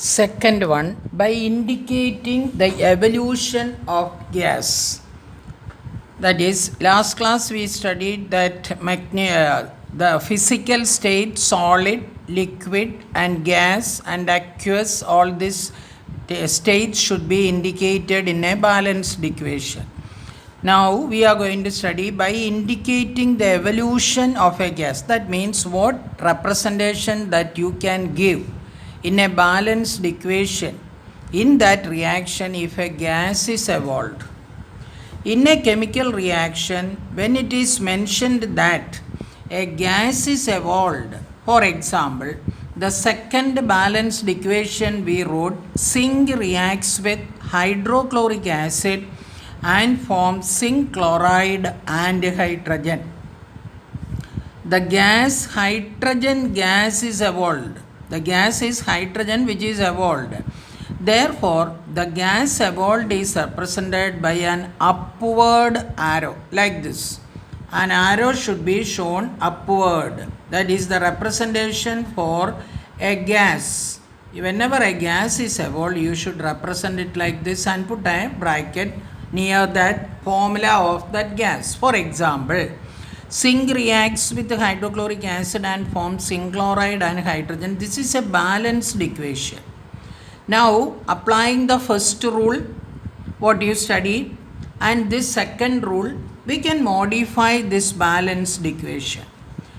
Second one, by indicating the evolution of gas. That is, last class we studied that the physical state, solid, liquid and gas and aqueous, all these states should be indicated in a balanced equation. Now we are going to study by indicating the evolution of a gas. That means what representation that you can give in a balanced equation in that reaction if a gas is evolved. In a chemical reaction, when it is mentioned that a gas is evolved, for example, the second balanced equation we wrote, zinc reacts with hydrochloric acid and forms zinc chloride and hydrogen. The gas hydrogen gas is evolved. The gas is hydrogen which is evolved. Therefore, the gas evolved is represented by an upward arrow like this. An arrow should be shown upward. That is the representation for a gas. Whenever a gas is evolved, you should represent it like this and put a bracket near that formula of that gas. For example, zinc reacts with hydrochloric acid and forms zinc chloride and hydrogen. This is a balanced equation. Now, applying the first rule, what you studied, and this second rule, we can modify this balanced equation.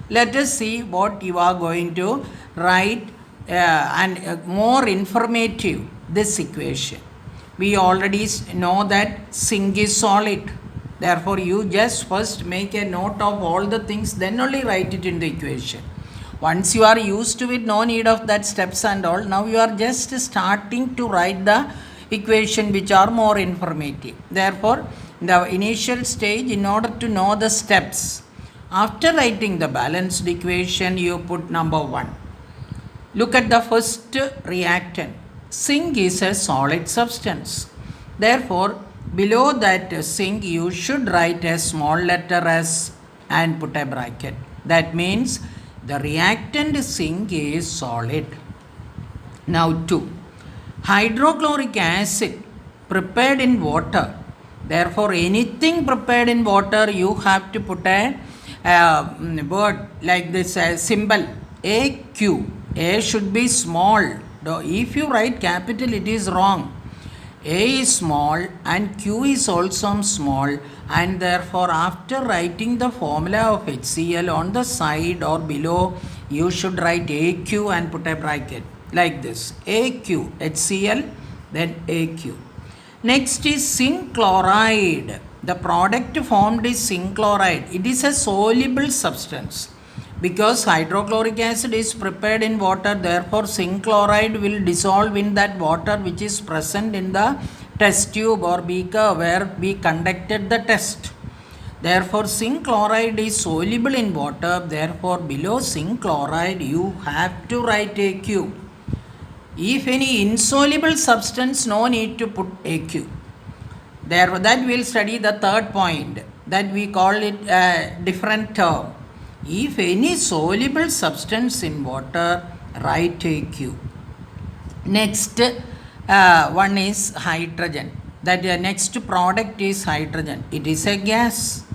Let us see what you are going to write and more informative this equation. We already know that zinc is solid. Therefore, you just first make a note of all the things, then only write it in the equation. Once you are used to it, no need of that steps and all. Now you are just starting to write the equation which are more informative. Therefore, the initial stage, in order to know the steps, after writing the balanced equation, you put number 1. Look at the first reactant. Zinc is a solid substance. Therefore, below that zinc, you should write a small letter S and put a bracket. That means the reactant zinc is solid. Now 2. Hydrochloric acid prepared in water. Therefore, anything prepared in water, you have to put a word like this, symbol AQ. A should be small. If you write capital, it is wrong. A is small and Q is also small, and therefore after writing the formula of HCl on the side or below, you should write AQ and put a bracket like this. AQ, HCl, then AQ. Next is zinc chloride. The product formed is zinc chloride. It is a soluble substance. Because hydrochloric acid is prepared in water, therefore zinc chloride will dissolve in that water which is present in the test tube or beaker where we conducted the test. Therefore, zinc chloride is soluble in water. Therefore, below zinc chloride, you have to write AQ. If any insoluble substance, no need to put AQ. Therefore, that we will study the third point, that we call it a different term. If any soluble substance in water, write AQ. Next one is hydrogen. That the next product is hydrogen. It is a gas.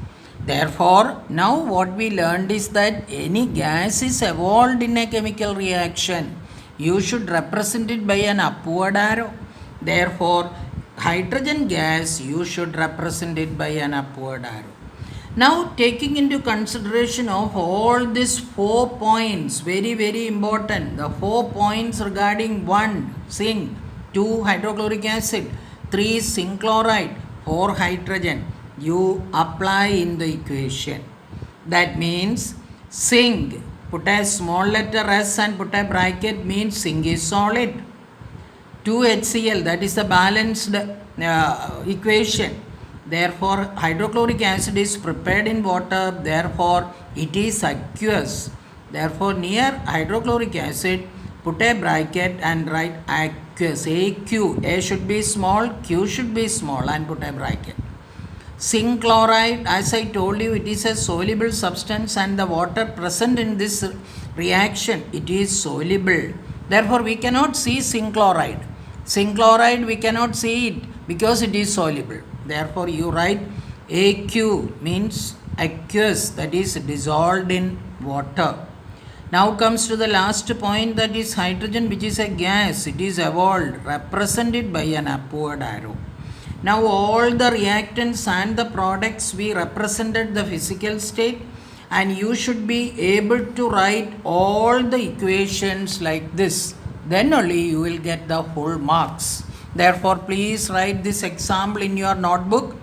Therefore, now what we learned is that any gas is evolved in a chemical reaction, you should represent it by an upward arrow. Therefore, hydrogen gas, you should represent it by an upward arrow. Now, taking into consideration of all these 4 points, very, very important. The 4 points regarding 1, zinc, 2, hydrochloric acid, 3, zinc chloride, 4, hydrogen. You apply in the equation. That means zinc, put a small letter S and put a bracket, means zinc is solid. 2 HCl, that is the balanced equation. Therefore, hydrochloric acid is prepared in water. Therefore, it is aqueous. Therefore, near hydrochloric acid, put a bracket and write aqueous. AQ. A should be small, Q should be small, and put a bracket. Zinc chloride, as I told you, it is a soluble substance, and the water present in this reaction, it is soluble. Therefore, we cannot see zinc chloride. Zinc chloride, we cannot see it because it is soluble. Therefore, you write AQ means aqueous, that is dissolved in water. Now comes to the last point, that is hydrogen, which is a gas. It is evolved, represented by an upward arrow. Now all the reactants and the products, we represented the physical state, and you should be able to write all the equations like this. Then only you will get the full marks. Therefore, please write this example in your notebook.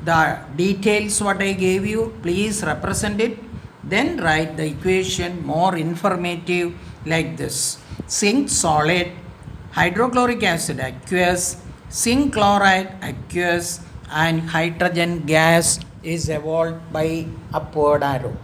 The details what I gave you, please represent it. Then write the equation more informative like this. Zinc solid, hydrochloric acid aqueous, zinc chloride aqueous, and hydrogen gas is evolved by upward arrow.